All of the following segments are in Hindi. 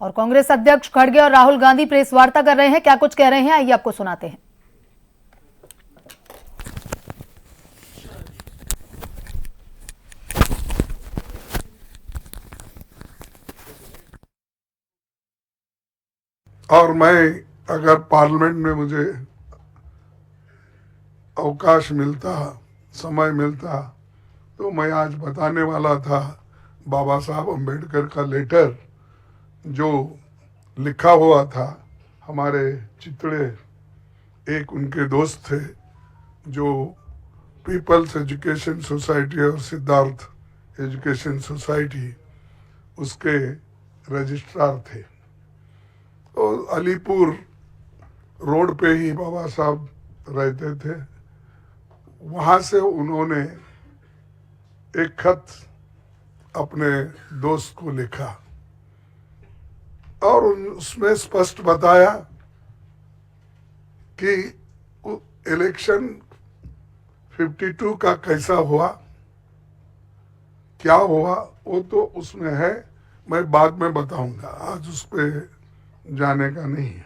और कांग्रेस अध्यक्ष खड़गे और राहुल गांधी प्रेस वार्ता कर रहे हैं। क्या कुछ कह रहे हैं, आइए आपको सुनाते हैं। और मैं अगर पार्लियामेंट में मुझे अवकाश मिलता, समय मिलता, तो मैं आज बताने वाला था बाबा साहब अम्बेडकर का लेटर जो लिखा हुआ था। हमारे चितड़े एक उनके दोस्त थे जो पीपल्स एजुकेशन सोसाइटी और सिद्धार्थ एजुकेशन सोसाइटी उसके रजिस्ट्रार थे। तो अलीपुर रोड पे ही बाबा साहब रहते थे। वहाँ से उन्होंने एक खत अपने दोस्त को लिखा और उसमें स्पष्ट बताया कि इलेक्शन 52 का कैसा हुआ, क्या हुआ, वो तो उसमें है, मैं बाद में बताऊंगा, आज उस पर जाने का नहीं है।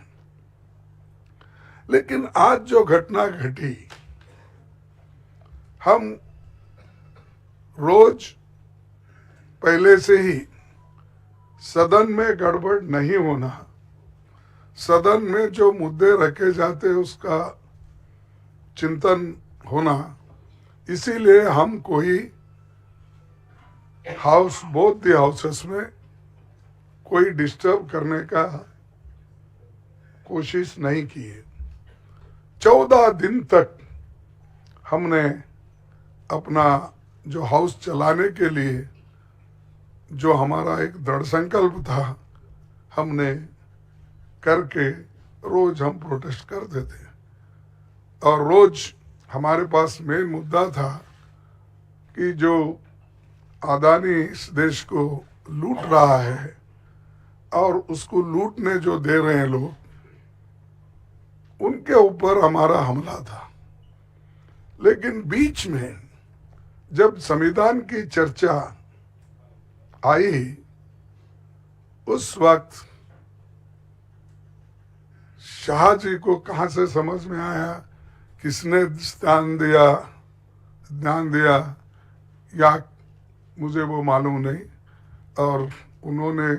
लेकिन आज जो घटना घटी, हम रोज पहले से ही सदन में गड़बड़ नहीं होना, सदन में जो मुद्दे रखे जाते उसका चिंतन होना, इसीलिए हम कोई हाउस बोथ द हाउसेस में कोई डिस्टर्ब करने का कोशिश नहीं की है। 14 दिन तक हमने अपना जो हाउस चलाने के लिए जो हमारा एक दृढ़ संकल्प था, हमने करके रोज हम प्रोटेस्ट करते थे। और रोज हमारे पास मेन मुद्दा था कि जो अदानी इस देश को लूट रहा है और उसको लूटने जो दे रहे हैं लोग, उनके ऊपर हमारा हमला था। लेकिन बीच में जब संविधान की चर्चा आई, उस वक्त शाह जी को कहां से समझ में आया, किसने ध्यान दिया या मुझे वो मालूम नहीं, और उन्होंने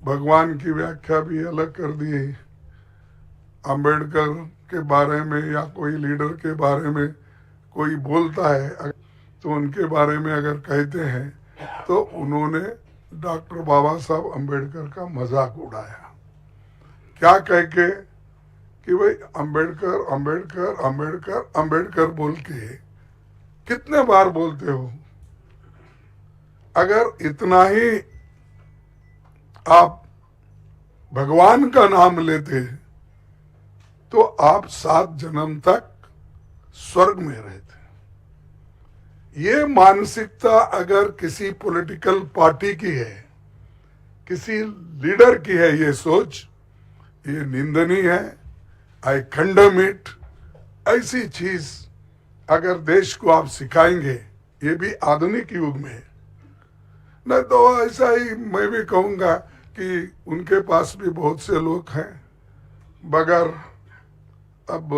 भगवान की व्याख्या भी अलग कर दी। अंबेडकर के बारे में या कोई लीडर के बारे में कोई बोलता है तो उनके बारे में अगर कहते हैं तो उन्होंने डॉक्टर बाबा साहब अंबेडकर का मजाक उड़ाया। क्या कह के कि भाई अंबेडकर अंबेडकर अंबेडकर अंबेडकर बोल के कितने बार बोलते हो? अगर इतना ही आप भगवान का नाम लेते तो आप 7 जन्म तक स्वर्ग में रहते। ये मानसिकता अगर किसी पॉलिटिकल पार्टी की है, किसी लीडर की है, ये सोच, ये निंदनीय है। आई कंडेम इट। ऐसी चीज अगर देश को आप सिखाएंगे, ये भी आधुनिक युग में, नहीं तो ऐसा ही मैं भी कहूंगा कि उनके पास भी बहुत से लोग हैं, बगैर अब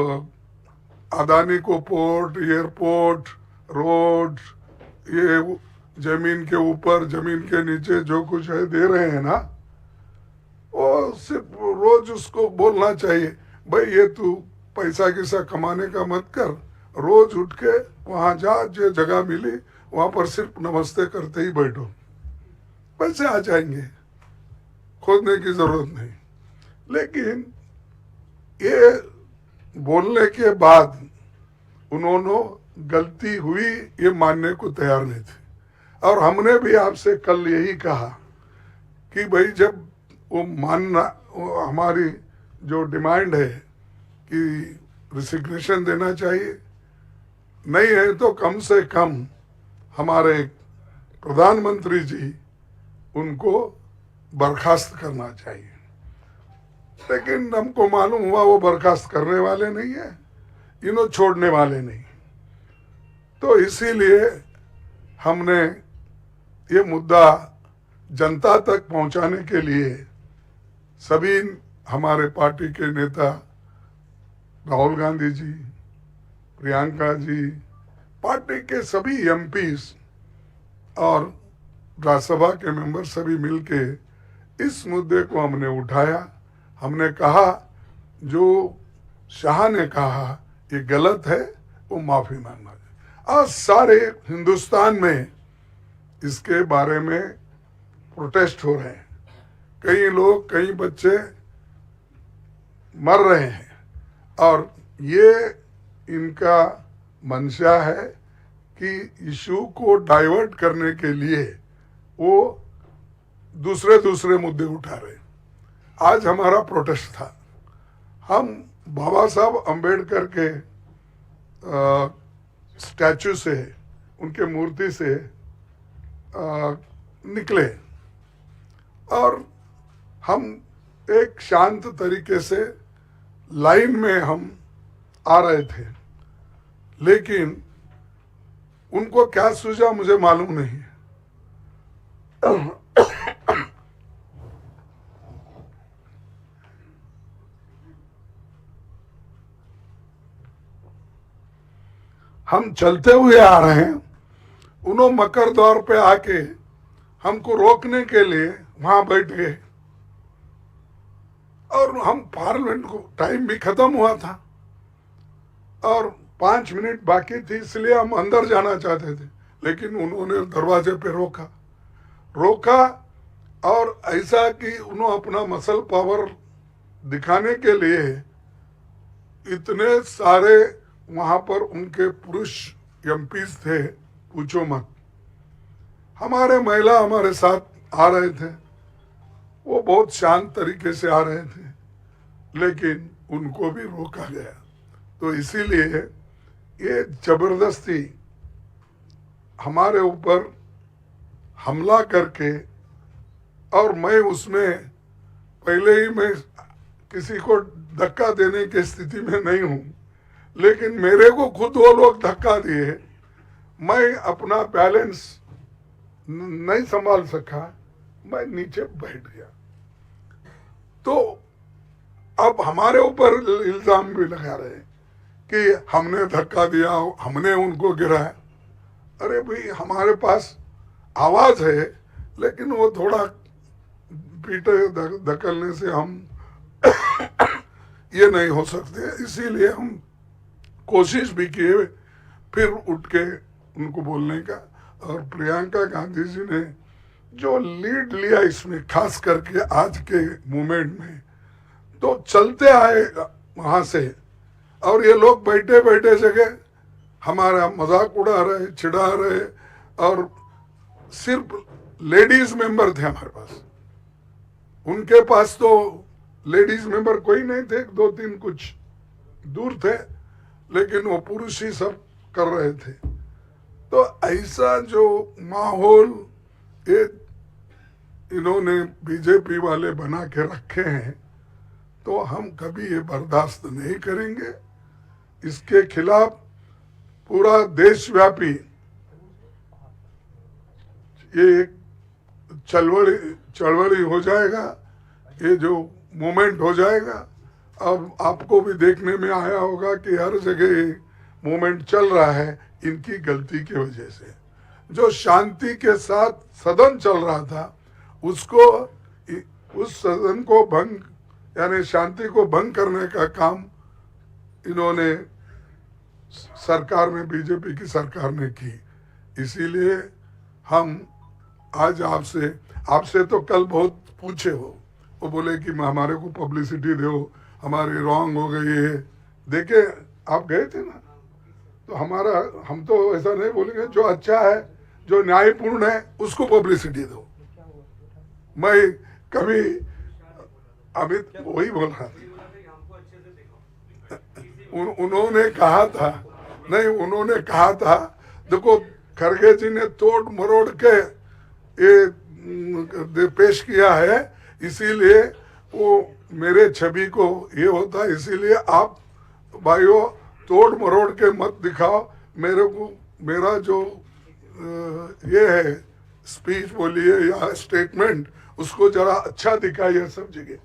अदानी को पोर्ट, एयरपोर्ट, रोड, ये जमीन के ऊपर जमीन के नीचे जो कुछ है दे रहे हैं ना, वो सिर्फ रोज उसको बोलना चाहिए, भाई ये तू पैसा किसा कमाने का मत कर, रोज उठ के वहां जा, जो जगह मिली वहां पर सिर्फ नमस्ते करते ही बैठो, पैसे आ जाएंगे, खोदने की जरूरत नहीं। लेकिन ये बोलने के बाद उन्होंने गलती हुई ये मानने को तैयार नहीं थे। और हमने भी आपसे कल यही कहा कि भाई जब वो मानना, वो हमारी जो डिमांड है कि रिसिग्नेशन देना चाहिए, नहीं है तो कम से कम हमारे प्रधानमंत्री जी उनको बर्खास्त करना चाहिए। लेकिन हमको मालूम हुआ वो बर्खास्त करने वाले नहीं है, इन्हों छोड़ने वाले नहीं। तो इसीलिए हमने ये मुद्दा जनता तक पहुंचाने के लिए सभी हमारे पार्टी के नेता राहुल गांधी जी, प्रियंका जी, पार्टी के सभी एमपीज और राज्यसभा के मेंबर सभी मिलके इस मुद्दे को हमने उठाया। हमने कहा जो शाह ने कहा ये गलत है, वो माफी मांगना चाहिए। आज सारे हिंदुस्तान में इसके बारे में प्रोटेस्ट हो रहे हैं। कई लोग, कई बच्चे मर रहे हैं और ये इनका मंशा है कि इशू को डाइवर्ट करने के लिए वो दूसरे मुद्दे उठा रहे हैं। आज हमारा प्रोटेस्ट था, हम बाबा साहब अंबेडकर के स्टैचू से, उनके मूर्ति से निकले और हम एक शांत तरीके से लाइन में हम आ रहे थे, लेकिन उनको क्या सूझा मुझे मालूम नहीं। हम चलते हुए आ रहे हैं, उन्होंने मकर द्वार पे आके हमको रोकने के लिए वहां बैठ गए और हम पार्लियामेंट को टाइम भी खत्म हुआ था और 5 मिनट बाकी थी, इसलिए हम अंदर जाना चाहते थे, लेकिन उन्होंने दरवाजे पे रोका और ऐसा कि उन्होंने अपना मसल पावर दिखाने के लिए इतने सारे वहां पर उनके पुरुष एमपीज थे, पूछो मत। हमारे महिला हमारे साथ आ रहे थे, वो बहुत शांत तरीके से आ रहे थे, लेकिन उनको भी रोका गया। तो इसीलिए ये जबरदस्ती हमारे ऊपर हमला करके, और मैं उसमें पहले ही मैं किसी को धक्का देने की स्थिति में नहीं हूं, लेकिन मेरे को खुद वो लोग धक्का दिए, मैं अपना बैलेंस नहीं संभाल सका, मैं नीचे बैठ गया। तो अब हमारे ऊपर इल्जाम भी लगा रहे हैं कि हमने धक्का दिया, हमने उनको गिराया। अरे भाई, हमारे पास आवाज है, लेकिन वो थोड़ा पीटे धकलने से हम ये नहीं हो सकते, इसीलिए हम कोशिश भी किए फिर उठ के उनको बोलने का। और प्रियंका गांधी जी ने जो लीड लिया इसमें, खास करके आज के मूवमेंट में, तो चलते आए वहां से, और ये लोग बैठे बैठे जगह हमारा मजाक उड़ा रहे, चिढ़ा रहे, और सिर्फ लेडीज मेंबर थे हमारे पास। उनके पास तो लेडीज मेंबर कोई नहीं थे, 2-3 कुछ दूर थे, लेकिन वो पुरुष ही सब कर रहे थे। तो ऐसा जो माहौल ये इन्होंने बीजेपी वाले बना के रखे हैं, तो हम कभी ये बर्दाश्त नहीं करेंगे। इसके खिलाफ पूरा देशव्यापी ये चळवळी हो जाएगा, ये जो मूवमेंट हो जाएगा। अब आपको भी देखने में आया होगा कि हर जगह ये मूवमेंट चल रहा है इनकी गलती की वजह से। जो शांति के साथ सदन चल रहा था, उसको, उस सदन को भंग, यानी शांति को भंग करने का काम इन्होंने सरकार में, बीजेपी की सरकार ने की। इसीलिए हम आज आपसे तो कल बहुत पूछे हो, वो बोले कि हमारे को पब्लिसिटी दो, हमारी रॉन्ग हो गई है। देखे, आप गए थे ना, तो हम तो ऐसा नहीं बोलेंगे, जो अच्छा है, जो न्यायपूर्ण है, उसको पब्लिसिटी दो। मैं कभी अमित वही बोल रहा था, उन्होंने कहा था, देखो खड़गे जी ने तोड़ मरोड़ के ये पेश किया है, इसीलिए वो मेरे छवि को ये होता है, इसीलिए आप भाइयों तोड़ मरोड़ के मत दिखाओ मेरे को। मेरा जो ये है स्पीच बोलिए या स्टेटमेंट, उसको जरा अच्छा दिखाइए सब जगह।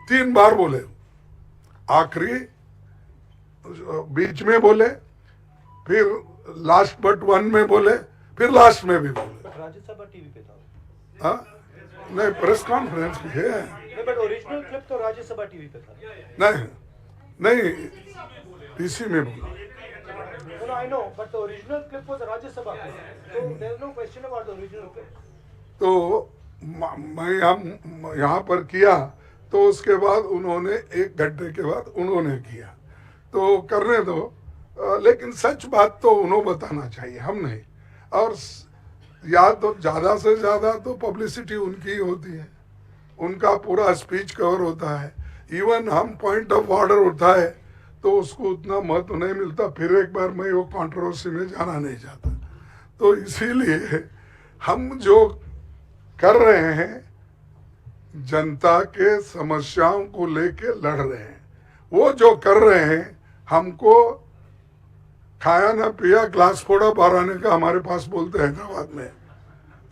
3 बार बोले, आखिरी, बीच में बोले, फिर लास्ट बट वन में बोले, फिर लास्ट में भी बोले। राज्यसभा टीवी पे था। हाँ, नहीं, प्रेस कॉन्फ्रेंस भी है। बट ओरिजिनल क्लिप तो राज्यसभा टीवी पे था। नहीं, इसी में बोला। No, I know, but the original clip was Rajya Sabha clip. So there's no question about the original clip. तो मैं यहाँ पर किया, तो उसके बाद उन्होंने 1 घंटे के बाद उन्होंने किया, तो करने दो, लेकिन सच बात तो उन्होंने बताना चाहिए, हम नहीं। और या तो ज़्यादा से ज़्यादा तो पब्लिसिटी उनकी ही होती है, उनका पूरा स्पीच कवर होता है। इवन हम पॉइंट ऑफ ऑर्डर उठाए तो उसको उतना महत्व नहीं मिलता। फिर एक बार मैं वो कंट्रोवर्सी में जाना नहीं चाहता, तो इसीलिए हम जो कर रहे हैं, जनता के समस्याओं को लेके लड़ रहे हैं। वो जो कर रहे हैं, हमको खाया ना पिया ग्लास फोड़ा बाराने का हमारे पास बोलते हैं हैदराबाद में,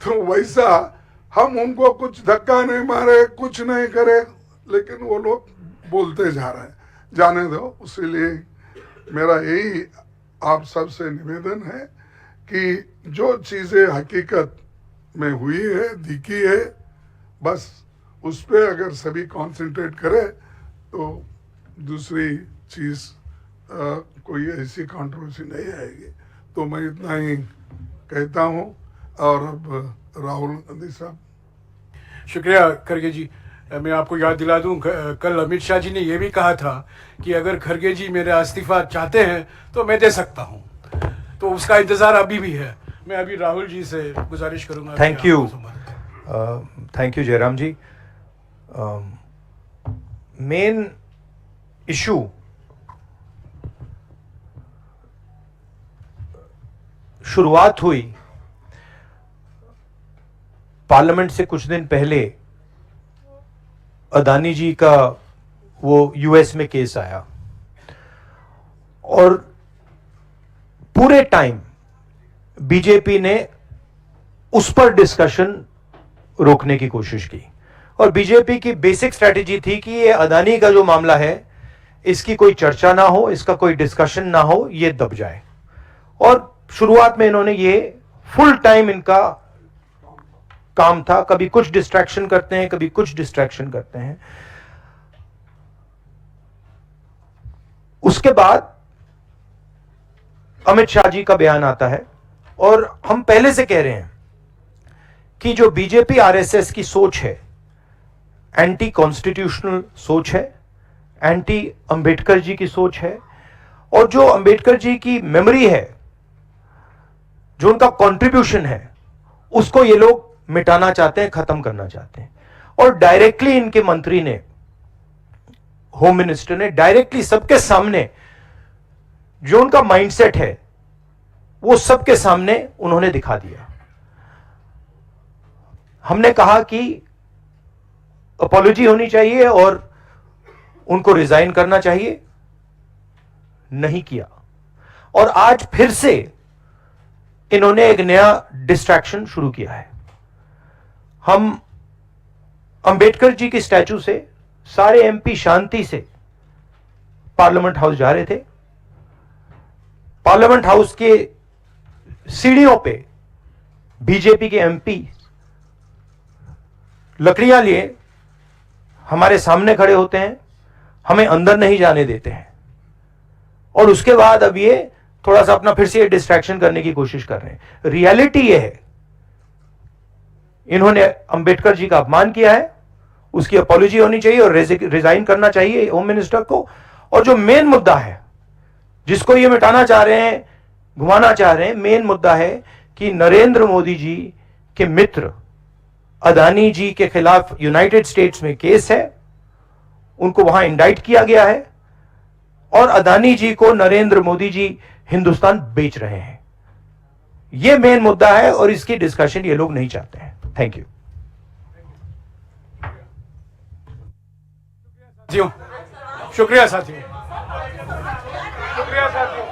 तो वैसा हम उनको कुछ धक्का नहीं मारे, कुछ नहीं करे, लेकिन वो लोग बोलते जा रहे हैं, जाने दो। इसीलिए मेरा यही आप सबसे निवेदन है कि जो चीज़ें हकीकत में हुई है, दिखी है, बस उस पर अगर सभी कंसंट्रेट करें तो दूसरी चीज़ कोई ऐसी कंट्रोवर्सी नहीं आएगी। तो मैं इतना ही कहता हूँ। और अब राहुल गांधी साहब। शुक्रिया खड़गे जी। मैं आपको याद दिला दूं, कल अमित शाह जी ने यह भी कहा था कि अगर खड़गे जी मेरा इस्तीफा चाहते हैं तो मैं दे सकता हूं, तो उसका इंतजार अभी भी है। मैं अभी राहुल जी से गुजारिश करूंगा। Thank you Jairam ji. Main issue शुरुआत हुई पार्लियामेंट से कुछ दिन पहले, अदानी जी का वो यूएस में केस आया, और पूरे टाइम बीजेपी ने उस पर डिस्कशन रोकने की कोशिश की। और बीजेपी की बेसिक स्ट्रैटेजी थी कि ये अदानी का जो मामला है, इसकी कोई चर्चा ना हो, इसका कोई डिस्कशन ना हो, ये दब जाए। और शुरुआत में इन्होंने ये फुल टाइम इनका काम था, कभी कुछ डिस्ट्रैक्शन करते हैं, कभी कुछ डिस्ट्रैक्शन करते हैं। उसके बाद अमित शाह जी का बयान आता है, और हम पहले से कह रहे हैं कि जो बीजेपी आरएसएस की सोच है, एंटी कॉन्स्टिट्यूशनल सोच है, एंटी अंबेडकर जी की सोच है, और जो अंबेडकर जी की मेमोरी है, जो उनका कंट्रीब्यूशन है, उसको ये लोग मिटाना चाहते हैं, खत्म करना चाहते हैं। और डायरेक्टली इनके मंत्री ने, होम मिनिस्टर ने डायरेक्टली सबके सामने जो उनका माइंडसेट है, वो सबके सामने उन्होंने दिखा दिया। हमने कहा कि अपॉलॉजी होनी चाहिए और उनको रिजाइन करना चाहिए, नहीं किया। और आज फिर से इन्होंने एक नया डिस्ट्रैक्शन शुरू किया है। हम अंबेडकर जी की स्टैचू से सारे एमपी शांति से पार्लियामेंट हाउस जा रहे थे। पार्लियामेंट हाउस के सीढ़ियों पे बीजेपी के एमपी लकड़ियां लिए हमारे सामने खड़े होते हैं, हमें अंदर नहीं जाने देते हैं। और उसके बाद अब ये थोड़ा सा अपना फिर से डिस्ट्रैक्शन करने की कोशिश कर रहे हैं। रियलिटी ये है, इन्होंने अंबेडकर जी का अपमान किया है, उसकी अपॉलॉजी होनी चाहिए और रिजाइन करना चाहिए होम मिनिस्टर को। और जो मेन मुद्दा है, जिसको ये मिटाना चाह रहे हैं, घुमाना चाह रहे हैं, मेन मुद्दा है कि नरेंद्र मोदी जी के मित्र अदानी जी के खिलाफ यूनाइटेड स्टेट्स में केस है, उनको वहां इंडाइट किया गया है, और अदानी जी को नरेंद्र मोदी जी हिंदुस्तान बेच रहे हैं। यह मेन मुद्दा है, और इसकी डिस्कशन ये लोग नहीं चाहते हैं। Thank you. शुक्रिया साथियों। शुक्रिया साथियों।